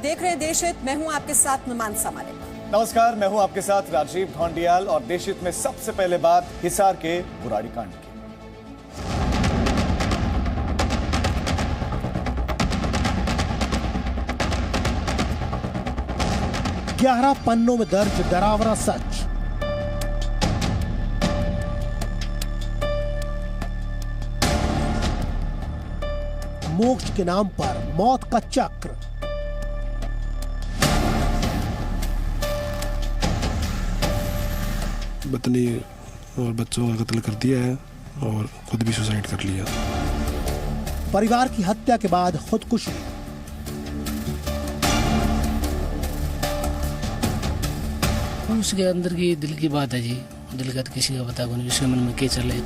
देख रहे हैं देशहित। मैं हूं आपके साथ नुमानसा मालिक। नमस्कार, मैं हूं आपके साथ राजीव ढोंडियाल और देशहित में सबसे पहले बात हिसार के बुराड़ी कांड की। ग्यारह पन्नों में दर्ज डरावना सच। मोक्ष के नाम पर मौत का चक्र। पत्नी और बच्चों का कत्ल कर दिया है और खुद भी सुसाइड कर लिया। परिवार की हत्या के बाद खुदकुशी। उसके अंदर की दिल की बात है जी, दिल का तो किसी का पता नहीं उसके मन में क्या चले।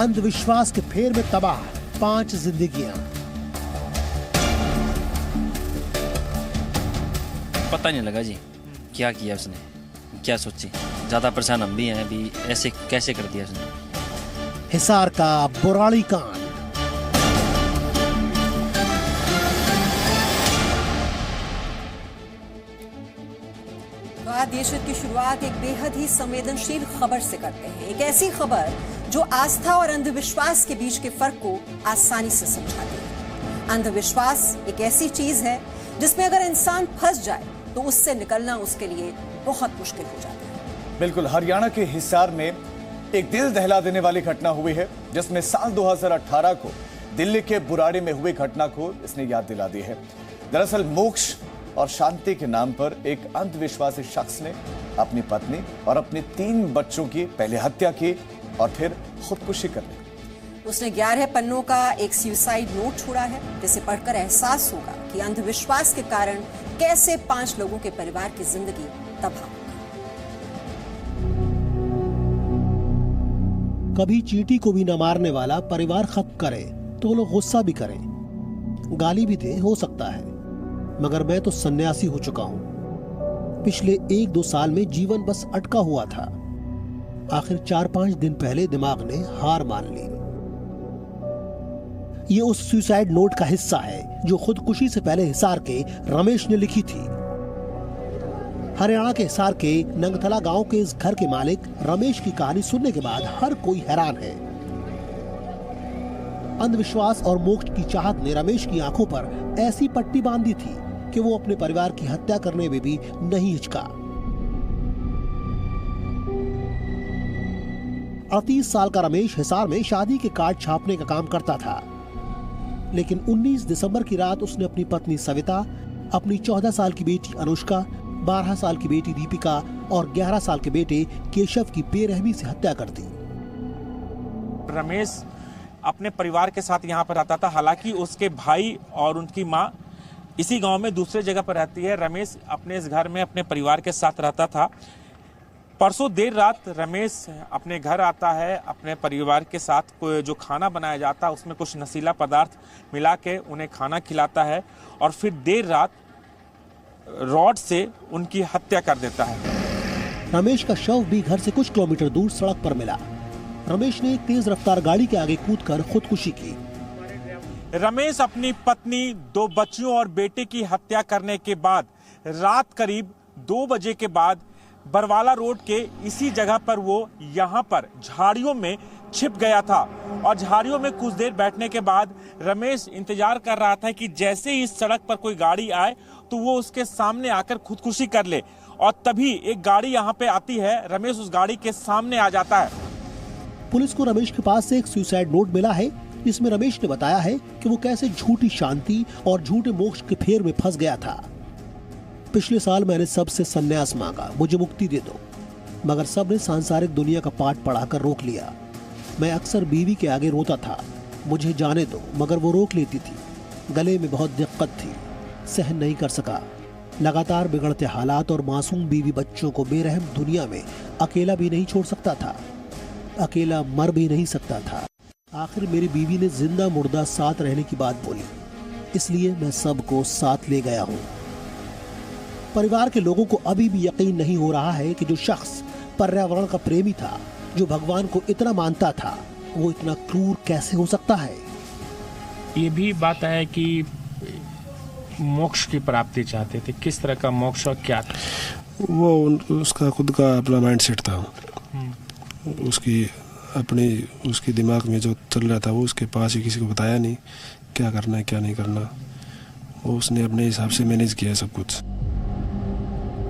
अंधविश्वास के फेर में तबाह 5 जिंदगियां। पता नहीं लगा जी क्या किया उसने, क्या सोची। ज्यादा परेशान हम भी हैं, अभी ऐसे कैसे कर दिया उसने। हिसार का बुराड़ी कांड। तो आज देशहित की शुरुआत एक बेहद ही संवेदनशील खबर से करते हैं। एक ऐसी खबर जो आस्था और अंधविश्वास के बीच के फर्क को आसानी से समझाती है। अंधविश्वास एक ऐसी चीज है जिसमें अगर इंसान फंस जाए तो उससे निकलना उसके लिए बहुत मुश्किल हो जाता है। बिल्कुल, हरियाणा के हिसार में एक दिल दहला देने वाली घटना हुई है, जिसमें साल 2018 को दिल्ली के बुराड़ी में हुई घटना को इसने याद दिला दी है। दरअसल मोक्ष और शांति के नाम पर एक अंधविश्वासी शख्स ने अपनी पत्नी और अपने 3 बच्चों की पहले हत्या की और फिर खुदकुशी कर ली। उसने 11 पन्नों का एक सुसाइड नोट छोड़ा है, जिसे पढ़कर एहसास होगा कि अंधविश्वास के कारण कैसे 5 लोगों के परिवार की जिंदगी तबाह हो गई। कभी चींटी को भी न मारने वाला परिवार खत्म करे तो लोग गुस्सा भी करें, गाली भी दे, हो सकता है, मगर मैं तो सन्यासी हो चुका हूं। पिछले 1-2 साल में जीवन बस अटका हुआ था। आखिर 4-5 दिन पहले दिमाग ने हार मान ली। ये उस सुसाइड नोट का हिस्सा है जो खुदकुशी से पहले हिसार के रमेश ने लिखी थी। हरियाणा के हिसार के नंगथला गांव के इस घर के मालिक रमेश की कहानी सुनने के बाद हर कोई हैरान है। अंधविश्वास और मोक्ष की चाहत ने रमेश की आंखों पर ऐसी पट्टी बांधी थी कि वो अपने परिवार की हत्या करने में भी नहीं हिचका। 38 साल का रमेश हिसार में शादी के कार्ड छापने का काम करता था, लेकिन 19 दिसंबर की रात उसने अपनी पत्नी सविता, अपनी 14 साल की बेटी अनुष्का, 12 साल की बेटी दीपिका और 11 साल के बेटे केशव की बेरहमी से हत्या कर दी। रमेश अपने परिवार के साथ यहाँ पर रहता था। हालांकि उसके भाई और उनकी माँ इसी गांव में दूसरे जगह पर रहती है। रमेश अपने इस घर में अपने परिवार के साथ रहता था। परसों देर रात रमेश अपने घर आता है। अपने परिवार के साथ जो खाना बनाया जाता है उसमें कुछ नशीला पदार्थ मिला के उन्हें खाना खिलाता है और फिर देर रात रॉड से उनकी हत्या कर देता है। रमेश का शव भी घर से कुछ किलोमीटर दूर सड़क पर मिला। रमेश ने एक तेज रफ्तार गाड़ी के आगे कूदकर खुदकुशी की। रमेश अपनी पत्नी, 2 बच्चियों और बेटे की हत्या करने के बाद रात करीब 2 बजे के बाद बरवाला रोड के इसी जगह पर वो यहाँ पर झाड़ियों में छिप गया था और झाड़ियों में कुछ देर बैठने के बाद रमेश इंतजार कर रहा था कि जैसे ही इस सड़क पर कोई गाड़ी आए तो वो उसके सामने आकर खुदकुशी कर ले। और तभी एक गाड़ी यहाँ पे आती है। रमेश उस गाड़ी के सामने आ जाता है। पुलिस को रमेश के पास से एक सुसाइड नोट मिला है, जिसमें रमेश ने बताया है कि वो कैसे झूठी शांति और झूठे मोक्ष के फेर में फंस गया था। पिछले साल मैंने सबसे संन्यास मांगा, मुझे मुक्ति दे दो, मगर सबने सांसारिक दुनिया का पाठ पढ़ाकर रोक लिया। मैं अक्सर बीवी के आगे रोता था, मुझे जाने दो, मगर वो रोक लेती थी। गले में बहुत दिक्कत थी, सहन नहीं कर सका। लगातार बिगड़ते हालात और मासूम बीवी बच्चों को बेरहम दुनिया में अकेला भी नहीं छोड़ सकता था, अकेला मर भी नहीं सकता था। आखिर मेरी बीवी ने जिंदा मुर्दा साथ रहने की बात बोली, इसलिए मैं सबको साथ ले गया हूँ। परिवार के लोगों को अभी भी यकीन नहीं हो रहा है कि जो शख्स पर्यावरण का प्रेमी था, जो भगवान को इतना मानता था, वो इतना क्रूर कैसे हो सकता है। ये भी बात है कि मोक्ष की प्राप्ति चाहते थे? किस तरह का मोक्ष और क्या था? वो उसका खुद का अपना माइंड सेट था। उसकी दिमाग में जो चल रहा था वो उसके पास ही, किसी को बताया नहीं क्या करना है क्या नहीं करना। वो उसने अपने हिसाब से मैनेज किया सब कुछ।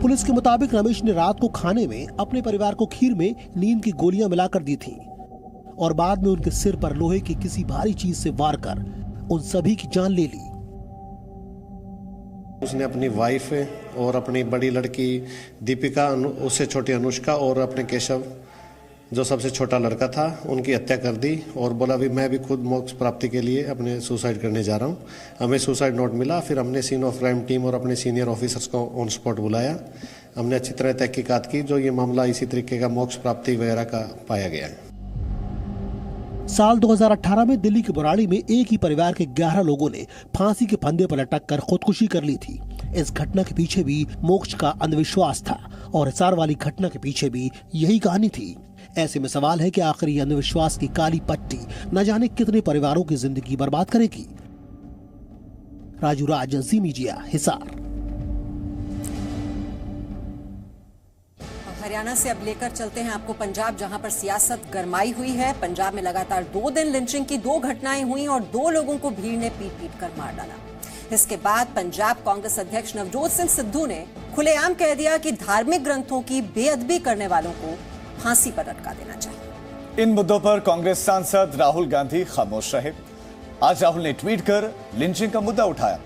पुलिस के मुताबिक रमेश ने रात को खाने में अपने परिवार को खीर में नींद की गोलियां मिलाकर दी थी और बाद में उनके सिर पर लोहे की किसी भारी चीज से वार कर उन सभी की जान ले ली। उसने अपनी वाइफ और अपनी बड़ी लड़की दीपिका, उससे छोटी अनुष्का और अपने केशव जो सबसे छोटा लड़का था, उनकी हत्या कर दी और बोला भी मैं भी खुद मोक्ष प्राप्ति के लिए अपने सुसाइड करने जा रहा हूँ। हमें सुसाइड नोट मिला, फिर हमने सीन ऑफ क्राइम टीम और अपने सीनियर ऑफिसर्स को ऑन स्पॉट बुलाया। हमने अच्छी तरह तहकीकात की, जो ये मामला इसी तरीके का मोक्ष प्राप्ति वगैरह का पाया गया है। साल 2018 में दिल्ली के बुराड़ी में एक ही परिवार के 11 लोगों ने फांसी के फंदे पर लटक कर खुदकुशी कर ली थी। इस घटना के पीछे भी मोक्ष का अंधविश्वास था और हिसार वाली घटना के पीछे भी यही कहानी थी। ऐसे में सवाल है कि आखिर ये अंधविश्वास की काली पट्टी न जाने कितने परिवारों की जिंदगी बर्बाद करेगी। राजू राज, जी मीडिया, हिसार। हरियाणा से अब लेकर चलते हैं आपको पंजाब, जहां पर सियासत गरमाई हुई है। पंजाब में लगातार 2 दिन लिंचिंग की 2 घटनाएं हुई और 2 लोगों को भीड़ ने पीट कर मार डाला। इसके बाद पंजाब कांग्रेस अध्यक्ष नवजोत सिंह सिद्धू ने खुलेआम कह दिया कि धार्मिक ग्रंथों की बेअदबी करने वालों को फांसी पर लटका देना चाहिए। इन मुद्दों पर कांग्रेस सांसद राहुल गांधी खामोश रहे। आज राहुल ने ट्वीट कर लिंचिंग का मुद्दा उठाया।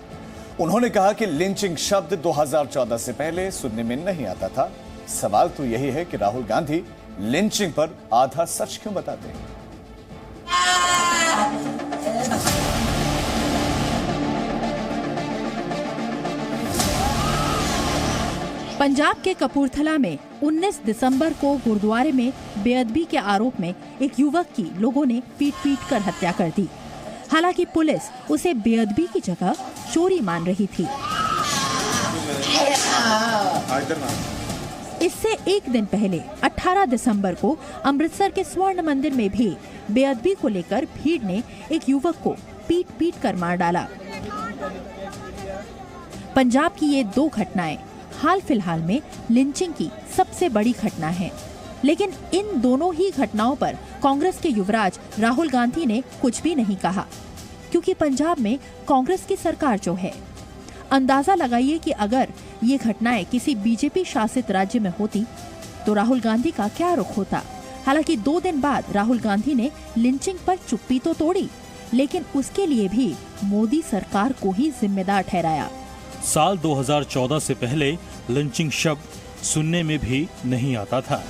उन्होंने कहा कि लिंचिंग शब्द 2014 से पहले सुनने में नहीं आता था। सवाल तो यही है कि राहुल गांधी लिंचिंग पर आधा सच क्यों बताते हैं। पंजाब के कपूरथला में 19 दिसंबर को गुरुद्वारे में बेअदबी के आरोप में एक युवक की लोगों ने पीट कर हत्या कर दी। हालांकि पुलिस उसे बेअदबी की जगह चोरी मान रही थी। इससे एक दिन पहले 18 दिसंबर को अमृतसर के स्वर्ण मंदिर में भी बेअदबी को लेकर भीड़ ने एक युवक को पीट कर मार डाला। पंजाब की ये 2 घटनाएं हाल फिलहाल में लिंचिंग की सबसे बड़ी घटना है। लेकिन इन दोनों ही घटनाओं पर कांग्रेस के युवराज राहुल गांधी ने कुछ भी नहीं कहा, क्योंकि पंजाब में कांग्रेस की सरकार जो है। अंदाजा लगाइए कि अगर ये घटनाएं किसी बीजेपी शासित राज्य में होती तो राहुल गांधी का क्या रुख होता। हालांकि 2 दिन बाद राहुल गांधी ने लिंचिंग पर चुप्पी तो तोड़ी, लेकिन उसके लिए भी मोदी सरकार को ही जिम्मेदार ठहराया। साल 2014 से पहले लिंचिंग शब्द सुनने में भी नहीं आता था।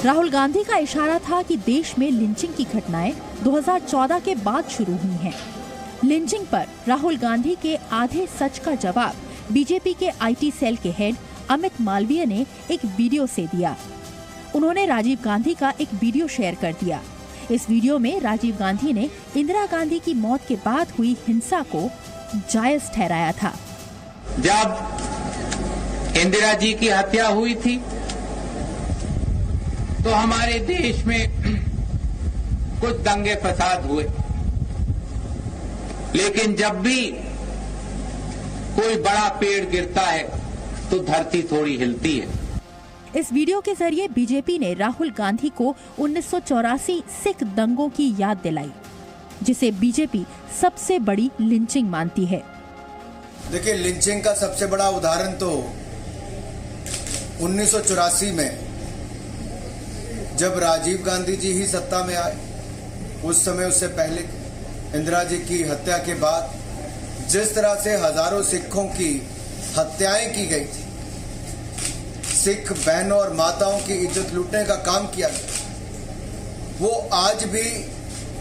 राहुल गांधी का इशारा था कि देश में लिंचिंग की घटनाएं 2014 के बाद शुरू हुई हैं। लिंचिंग पर राहुल गांधी के आधे सच का जवाब बीजेपी के आईटी सेल के हेड अमित मालवीय ने एक वीडियो से दिया। उन्होंने राजीव गांधी का एक वीडियो शेयर कर दिया। इस वीडियो में राजीव गांधी ने इंदिरा गांधी की मौत के बाद हुई हिंसा को जायज ठहराया था। जब इंदिरा जी की हत्या हुई थी तो हमारे देश में कुछ दंगे फसाद हुए, लेकिन जब भी कोई बड़ा पेड़ गिरता है तो धरती थोड़ी हिलती है। इस वीडियो के जरिए बीजेपी ने राहुल गांधी को 1984 सिख दंगों की याद दिलाई, जिसे बीजेपी सबसे बड़ी लिंचिंग मानती है। देखिए, लिंचिंग का सबसे बड़ा उदाहरण तो 1984 में जब राजीव गांधी जी ही सत्ता में आए, उस समय उससे पहले इंदिरा जी की हत्या के बाद जिस तरह से हजारों सिखों की हत्याएं की गई थी, सिख बहनों और माताओं की इज्जत लूटने का काम किया गया, वो आज भी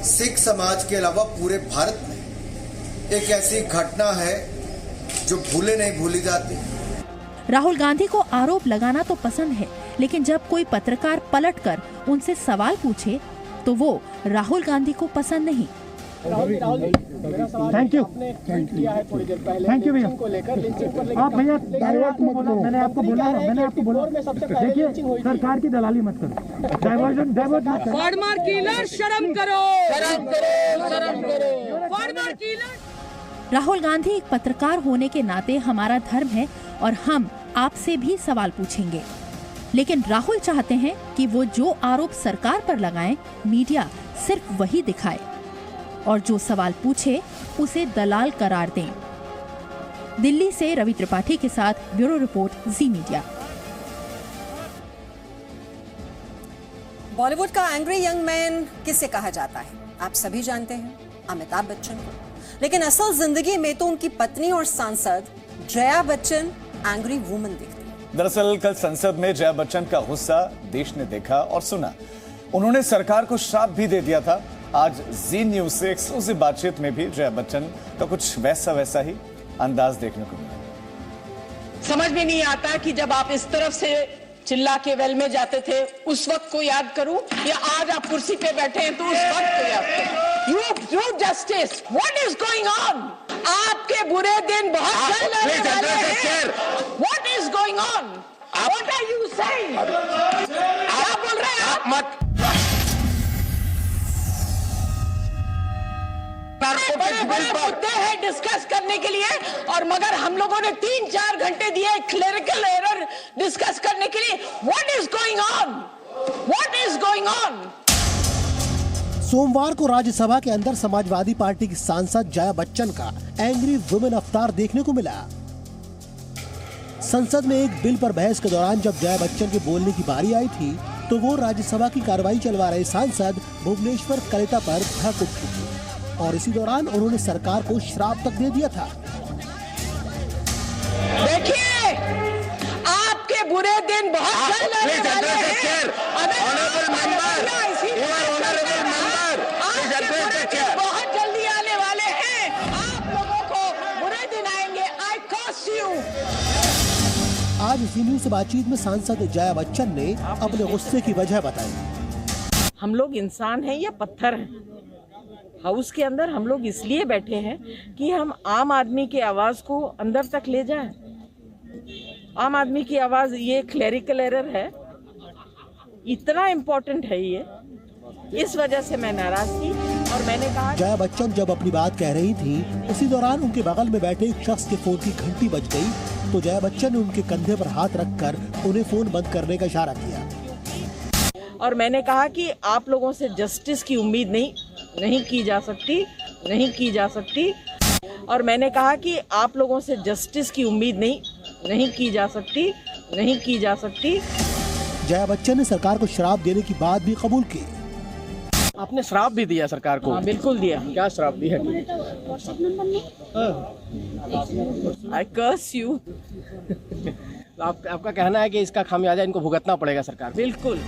सिख समाज के अलावा पूरे भारत में एक ऐसी घटना है जो भूले नहीं भूली जाती। राहुल गांधी को आरोप लगाना तो पसंद है, लेकिन जब कोई पत्रकार पलटकर उनसे सवाल पूछे तो वो राहुल गांधी को पसंद नहीं। थैंक यू थोड़ी देर पहले को लेकर लिंचिंग पर आप भैया मैंने आपको बोला देखिए, सरकार की दलाली मत करो, डाइवर्जन फार्मर किलर शर्म करो, शर्म करो, शर्म करो, फार्मर किलर। राहुल गांधी एक पत्रकार होने के नाते हमारा धर्म है और हम आपसे भी सवाल पूछेंगे, लेकिन राहुल चाहते हैं कि वो जो आरोप सरकार पर लगाएं, मीडिया सिर्फ वही दिखाए और जो सवाल पूछे उसे दलाल करार दें। दिल्ली से रवि त्रिपाठी के साथ ब्यूरो रिपोर्ट, जी मीडिया। बॉलीवुड का एंग्री यंग मैन किसे कहा जाता है आप सभी जानते हैं, अमिताभ बच्चन को। लेकिन असल जिंदगी में तो उनकी पत्नी और सांसद जया बच्चन एंग्री वुमन दिखती है। दरअसल कल संसद में जया बच्चन का गुस्सा देश ने देखा और सुना। उन्होंने सरकार को श्राप भी दे दिया था। आज जी न्यूज से एक्सक्लूसिव बातचीत में भी जया बच्चन का कुछ वैसा ही अंदाज देखने को मिला। समझ में नहीं आता कि जब आप इस तरफ से चिल्ला के वेल में जाते थे उस वक्त को याद करूं या आज आप कुर्सी पे बैठे हैं तो उस वक्त को याद करूं। You justice. What is going on? आपके बुरे दिन बहुत जल्द आने वाले हैं। What is going on? What are you saying? क्या बोल रहे हैं आप? मत बड़े मुद्दे हैं डिस्कस करने के लिए और मगर हम लोगों ने 3-4 घंटे दिए क्लेरिकल एरर डिस्कस करने के लिए। What is going on? What is going on? सोमवार को राज्यसभा के अंदर समाजवादी पार्टी की सांसद जया बच्चन का एंग्री वुमेन अवतार देखने को मिला। संसद में एक बिल पर बहस के दौरान जब जया बच्चन के बोलने की बारी आई थी तो वो राज्यसभा की कार्रवाई चलवा रहे सांसद भुवनेश्वर कलिता पर भड़क उठी थी और इसी दौरान उन्होंने सरकार को श्राप तक दे दिया था। देखिए, आपके बुरे दिन बहुत जल्द आने वाले हैं। बहुत जल्दी आने वाले हैं। आप लोगों को बुरे दिन आएंगे। I curse you. आज जी न्यूज से बातचीत में सांसद जया बच्चन ने अपने गुस्से की वजह बताई। हम लोग इंसान हैं या पत्थर हैं? हाउस के अंदर हम लोग इसलिए बैठे हैं कि हम आम आदमी की आवाज को अंदर तक ले जाएं। आम आदमी की आवाज ये क्लेरिकल एरर है, इतना इम्पोर्टेंट है ये, इस वजह से मैं नाराज थी और मैंने कहा। जया बच्चन जब अपनी बात कह रही थी उसी दौरान उनके बगल में बैठे एक शख्स के फोन की घंटी बज गई तो जया बच्चन ने उनके कंधे पर हाथ रखकर उन्हें फोन बंद करने का इशारा किया और मैंने कहा कि आप लोगों से जस्टिस की उम्मीद नहीं की जा सकती और मैंने कहा कि आप लोगों से जस्टिस की उम्मीद नहीं की जा सकती। जया बच्चन ने सरकार को श्राप देने की बात भी कबूल की। आपने श्राप भी दिया सरकार को? हाँ, बिल्कुल दिया। क्या श्राप दिया? I curse you. आपका कहना है कि इसका खामियाजा इनको भुगतना पड़ेगा सरकार? बिल्कुल।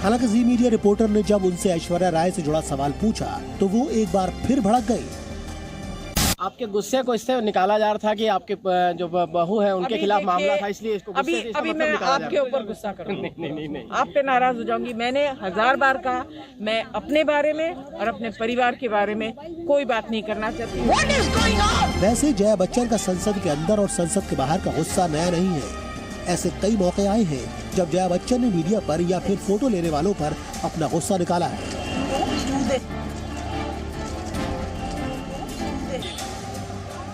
हालांकि जी मीडिया रिपोर्टर ने जब उनसे ऐश्वर्या राय से जुड़ा सवाल पूछा तो वो एक बार फिर भड़क गई। आपके गुस्से को इससे निकाला जा रहा था कि आपके जो बहू है उनके खिलाफ मामला था, इसलिए इसको अभी मैं आपके ऊपर गुस्सा करूंगी। नहीं, आप पे नाराज हो जाऊंगी। मैंने 1000 बार कहा मैं अपने बारे में और अपने परिवार के बारे में कोई बात नहीं करना चाहती। वैसे जया बच्चन का संसद के अंदर और संसद के बाहर का गुस्सा नया नहीं है। ऐसे कई मौके आए हैं जब जया बच्चन ने मीडिया पर या फिर फोटो लेने वालों पर अपना गुस्सा निकाला है।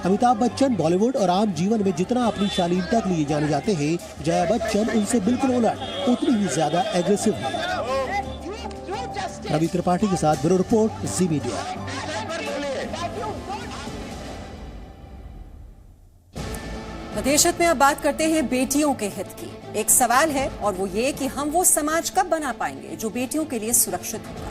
अमिताभ बच्चन बॉलीवुड और आम जीवन में जितना अपनी शालीनता के लिए जाने जाते हैं, जया बच्चन उनसे बिल्कुल उलट उतनी ही ज्यादा एग्रेसिव है। रवि त्रिपाठी के साथ ब्यूरो रिपोर्ट, जी मीडिया। देशहित में अब बात करते हैं बेटियों के हित की। एक सवाल है और वो ये कि हम वो समाज कब बना पाएंगे जो बेटियों के लिए सुरक्षित होगा,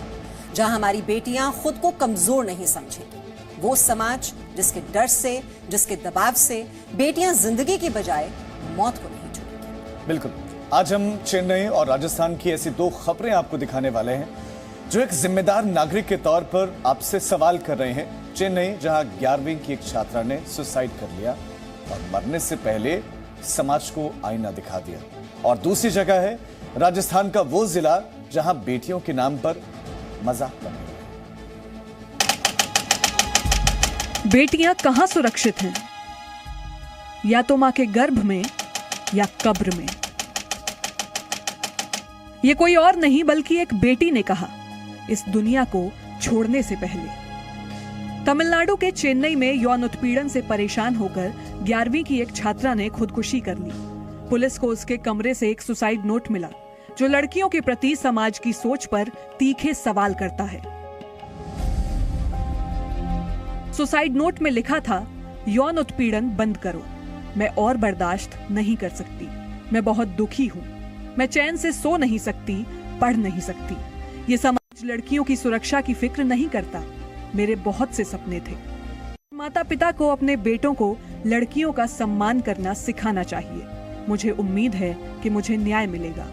जहां हमारी बेटियां खुद को कमजोर नहीं समझेंगी। वो समाज जिसके डर से, जिसके दबाव से बेटियां जिंदगी की बजाय मौत को नहीं चुनेंगी। बिल्कुल। आज हम चेन्नई और राजस्थान की ऐसी 2 खबरें आपको दिखाने वाले हैं जो एक जिम्मेदार नागरिक के तौर पर आपसे सवाल कर रहे हैं। चेन्नई, जहां 11वीं की एक छात्रा ने सुसाइड कर लिया और मरने से पहले समाज को आईना दिखा दिया। और दूसरी जगह है राजस्थान का वो जिला जहां बेटियों के नाम पर मजाक बने। बेटियां कहां सुरक्षित हैं? या तो मां के गर्भ में या कब्र में। ये कोई और नहीं बल्कि एक बेटी ने कहा इस दुनिया को छोड़ने से पहले। तमिलनाडु के चेन्नई में यौन उत्पीड़न से परेशान होकर 11वीं की एक छात्रा ने खुदकुशी कर ली। पुलिस को उसके कमरे से एक सुसाइड नोट मिला जो लड़कियों के प्रति समाज की सोच पर तीखे सवाल करता है। सुसाइड नोट में लिखा था, यौन उत्पीड़न बंद करो, मैं और बर्दाश्त नहीं कर सकती, मैं बहुत दुखी हूँ, मैं चैन से सो नहीं सकती, पढ़ नहीं सकती। ये समाज लड़कियों की सुरक्षा की फिक्र नहीं करता। मेरे बहुत से सपने थे। माता पिता को अपने बेटों को लड़कियों का सम्मान करना सिखाना चाहिए। मुझे उम्मीद है कि मुझे न्याय मिलेगा।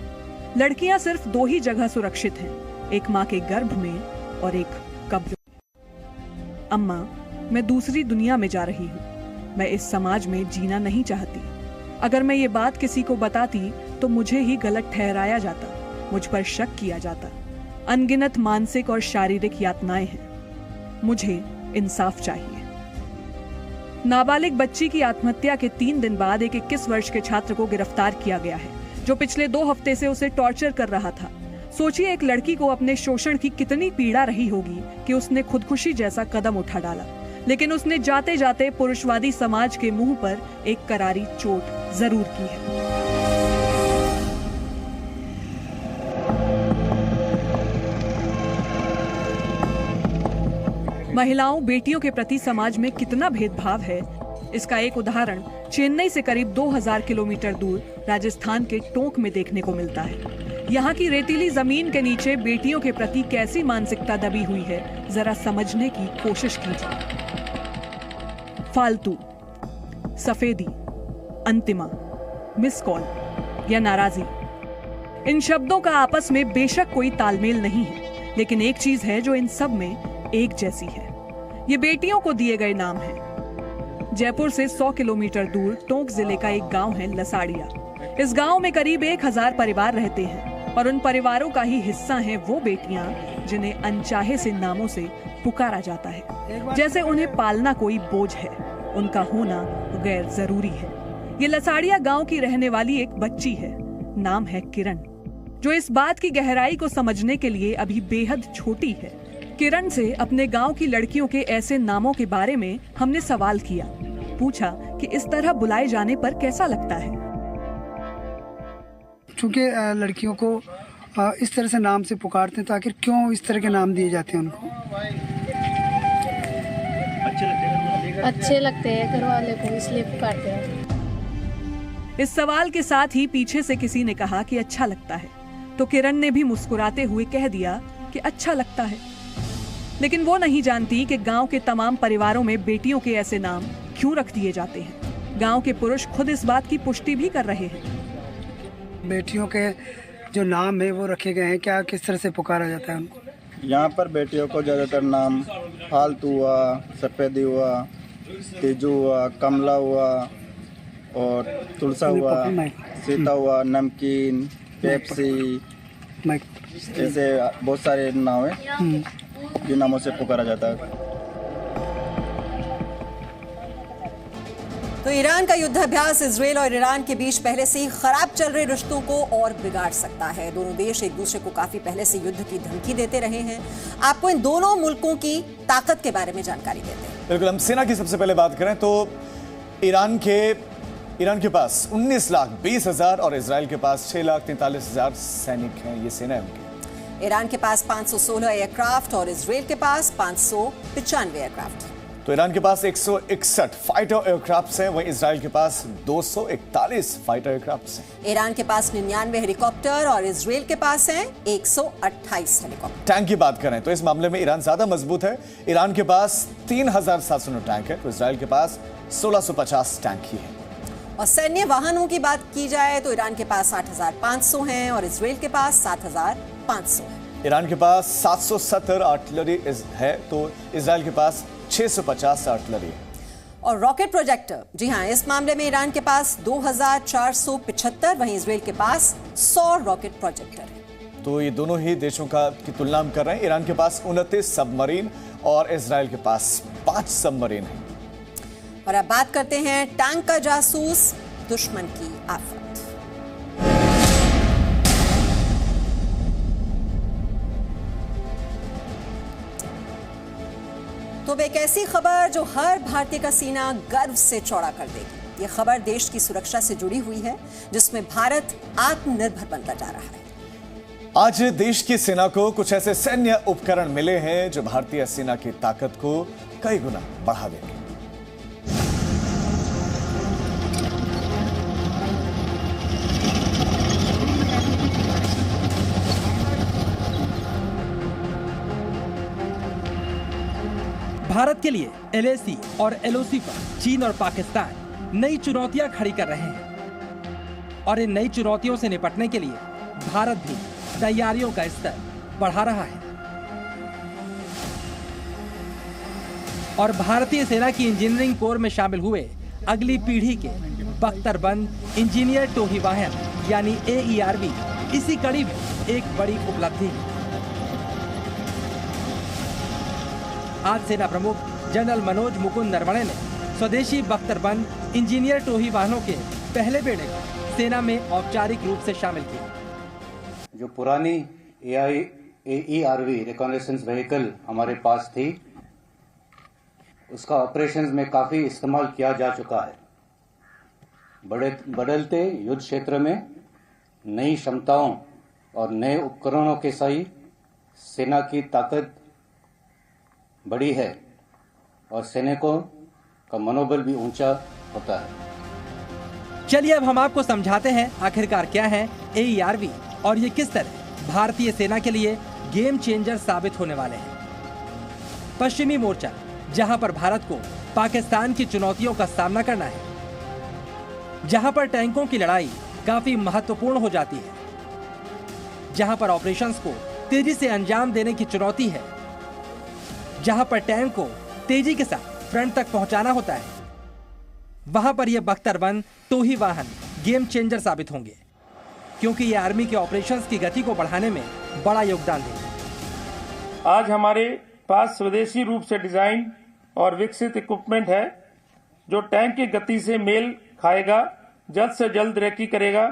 लड़कियां सिर्फ 2 ही जगह सुरक्षित हैं, एक माँ के गर्भ में और एक कब्र में। अम्मा, मैं दूसरी दुनिया में जा रही हूँ। मैं इस समाज में जीना नहीं चाहती। अगर मैं ये बात किसी को बताती तो मुझे ही गलत ठहराया जाता, मुझ पर शक किया जाता। अनगिनत मानसिक और शारीरिक यातनाएं हैं। मुझे इंसाफ चाहिए। नाबालिग बच्ची की आत्महत्या के 3 दिन बाद एक 21 वर्ष के छात्र को गिरफ्तार किया गया है जो पिछले 2 हफ्ते से उसे टॉर्चर कर रहा था। सोचिए, एक लड़की को अपने शोषण की कितनी पीड़ा रही होगी कि उसने खुदकुशी जैसा कदम उठा डाला, लेकिन उसने जाते जाते पुरुषवादी समाज के मुंह पर एक करारी चोट जरूर की है। महिलाओं, बेटियों के प्रति समाज में कितना भेदभाव है, इसका एक उदाहरण चेन्नई से करीब 2000 किलोमीटर दूर राजस्थान के टोंक में देखने को मिलता है। यहाँ की रेतीली जमीन के नीचे बेटियों के प्रति कैसी मानसिकता दबी हुई है, जरा समझने की कोशिश कीजिए। फालतू, सफेदी, अंतिमा, मिस कॉल या नाराजी, इन शब्दों का आपस में बेशक कोई तालमेल नहीं है, लेकिन एक चीज है जो इन सब में एक जैसी है। ये बेटियों को दिए गए नाम हैं। जयपुर से 100 किलोमीटर दूर टोंक जिले का एक गांव है लसाड़िया। इस गांव में करीब 1000 परिवार रहते हैं और उन परिवारों का ही हिस्सा हैं वो बेटियां जिन्हें अनचाहे से नामों से पुकारा जाता है, जैसे उन्हें पालना कोई बोझ है, उनका होना गैर जरूरी है। ये लसाड़िया गांव की रहने वाली एक बच्ची है, नाम है किरण, जो इस बात की गहराई को समझने के लिए अभी बेहद छोटी है। किरण से अपने गांव की लड़कियों के ऐसे नामों के बारे में हमने सवाल किया। पूछा कि इस तरह बुलाए जाने पर कैसा लगता है। चूंकि लड़कियों को इस तरह से नाम से पुकारते हैं तो आखिर क्यों इस तरह के नाम दिए जाते हैं उनको? अच्छे लगते हैं घर वाले को, इसलिए पुकारते हैं। इस सवाल के साथ ही पीछे से किसी ने कहा कि अच्छा लगता है, तो किरण ने भी मुस्कुराते हुए कह दिया कि अच्छा लगता है। लेकिन वो नहीं जानती कि गांव के तमाम परिवारों में बेटियों के ऐसे नाम क्यों रख दिए जाते हैं। गांव के पुरुष खुद इस बात की पुष्टि भी कर रहे हैं। बेटियों के जो नाम है वो रखे गए हैं, क्या किस तरह से पुकारा जाता है उनको? यहाँ पर बेटियों को ज़्यादातर नाम फालतू हुआ, सफ़ेदी हुआ, तेजू हुआ, कमला हुआ और तुलसा हुआ, सीता हुआ, नमकीन, पेप्सी, ऐसे बहुत सारे नाम है जिन नामों से पुकारा जाता है। तो ईरान का युद्धाभ्यास इजरायल और ईरान के बीच पहले से ही खराब चल रहे रिश्तों को और बिगाड़ सकता है। दोनों देश एक दूसरे को काफी पहले से युद्ध की धमकी देते रहे हैं। आपको इन दोनों मुल्कों की ताकत के बारे में जानकारी देते हैं। बिल्कुल, हम सेना की सबसे पहले बात करें तो ईरान के पास 19,20,000 और इजरायल के पास 6,43,000 सैनिक हैं। ये सेना है उनकी। ईरान के पास 516 एयरक्राफ्ट और इजरायल के पास 595 एयरक्राफ्ट। तो ईरान के पास 161 फाइटर एयरक्राफ्ट हैं, वहीं इजरायल के पास 241 फाइटर एयरक्राफ्ट हैं। ईरान के पास 99 हेलीकॉप्टर और इजरायल के पास हैं 128 हेलीकॉप्टर। टैंक की बात करें तो इस मामले में ईरान ज्यादा मजबूत है। ईरान के पास 3,700 टैंक है तो इजरायल के पास 1,650 टैंक ही है। और सैन्य वाहनों की बात की जाए तो ईरान के पास 8,500 हैं और इजरायल के पास 7,500 है। ईरान के पास 770 आर्टिलरी है तो इजरायल के पास 650 आर्टिलरी है। और रॉकेट प्रोजेक्टर, जी हां, इस मामले में ईरान के पास 2,475, वहीं इजरायल के पास 100 रॉकेट प्रोजेक्टर है। तो ये दोनों ही देशों की तुलना हम कर रहे हैं। ईरान के पास 29 सबमरीन और इजरायल के पास 5 सबमरीन है। और अब बात करते हैं टैंक का जासूस, दुश्मन की आफत। तो अब एक ऐसी खबर जो हर भारतीय का सीना गर्व से चौड़ा कर देगी। ये खबर देश की सुरक्षा से जुड़ी हुई है, जिसमें भारत आत्मनिर्भर बनता जा रहा है। आज देश की सेना को कुछ ऐसे सैन्य उपकरण मिले हैं जो भारतीय सेना की ताकत को कई गुना बढ़ा देंगे। भारत के लिए LAC और LOC पर चीन और पाकिस्तान नई चुनौतियां खड़ी कर रहे हैं और इन नई चुनौतियों से निपटने के लिए भारत भी तैयारियों का स्तर बढ़ा रहा है। और भारतीय सेना की इंजीनियरिंग कोर में शामिल हुए अगली पीढ़ी के बख्तरबंद इंजीनियर टोही वाहन यानी AERV इसी कड़ी में एक बड़ी उपलब्धि है। आज सेना प्रमुख जनरल मनोज मुकुंद नरवणे ने स्वदेशी बख्तरबंद इंजीनियर टोही वाहनों के पहले बेड़े को सेना में औपचारिक रूप से शामिल किया। जो पुरानी AERV रिकॉनेसेंस व्हीकल हमारे पास थी, उसका ऑपरेशंस में काफी इस्तेमाल किया जा चुका है। बदलते युद्ध क्षेत्र में नई क्षमताओं और नए उपकरणों के सही सेना की ताकत बड़ी है और सैनिकों का मनोबल भी ऊंचा होता है। चलिए अब हम आपको समझाते हैं आखिरकार क्या है AERV और ये किस तरह भारतीय सेना के लिए गेम चेंजर साबित होने वाले हैं। पश्चिमी मोर्चा, जहां पर भारत को पाकिस्तान की चुनौतियों का सामना करना है, जहां पर टैंकों की लड़ाई काफी महत्वपूर्ण हो जाती है, जहां पर ऑपरेशंस को तेजी से अंजाम देने की चुनौती है, जहां पर टैंक को तेजी के साथ फ्रंट तक पहुंचाना होता है, वहां पर यह बख्तरबंद टोही वाहन गेम चेंजर साबित होंगे, क्योंकि ये आर्मी के ऑपरेशंस की गति को बढ़ाने में बड़ा योगदान देंगे। आज हमारे पास स्वदेशी रूप से डिजाइन और विकसित इक्विपमेंट है जो टैंक की गति से मेल खाएगा, जल्द से जल्द रेकी करेगा,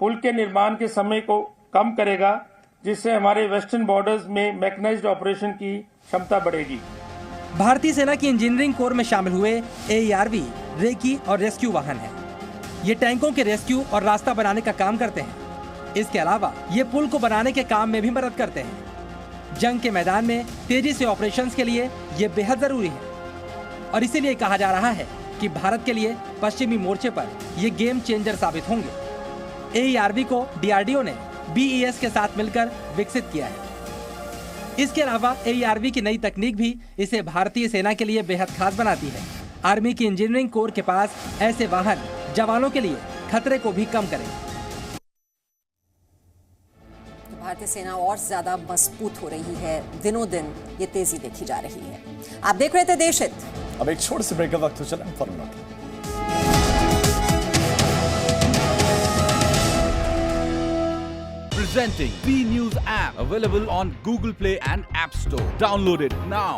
पुल के निर्माण के समय को कम करेगा, जिससे हमारे वेस्टर्न बॉर्डर्स में मैकेनाइज्ड ऑपरेशन की क्षमता बढ़ेगी। भारतीय सेना की इंजीनियरिंग कोर में शामिल हुए AERV रेकी और रेस्क्यू वाहन है। ये टैंकों के रेस्क्यू और रास्ता बनाने का काम करते हैं। इसके अलावा ये पुल को बनाने के काम में भी मदद करते हैं। जंग के मैदान में तेजी से ऑपरेशंस के लिए ये बेहद जरूरी है और इसीलिए कहा जा रहा है कि भारत के लिए पश्चिमी मोर्चे पर ये गेम चेंजर साबित होंगे। AERV को DRDO ने BES के साथ मिलकर विकसित किया है। इसके अलावा AERV की नई तकनीक भी इसे भारतीय सेना के लिए बेहद खास बनाती है। आर्मी की इंजीनियरिंग कोर के पास ऐसे वाहन जवानों के लिए खतरे को भी कम करेंगे। भारतीय सेना और ज्यादा मजबूत हो रही है, दिनों दिन ये तेजी देखी जा रही है। आप देख रहे थे देश हित। अब एक छोटे से ब्रेक का वक्त हो चला, फॉरन note. Presenting B News app, available on Google Play and App Store. Download it now.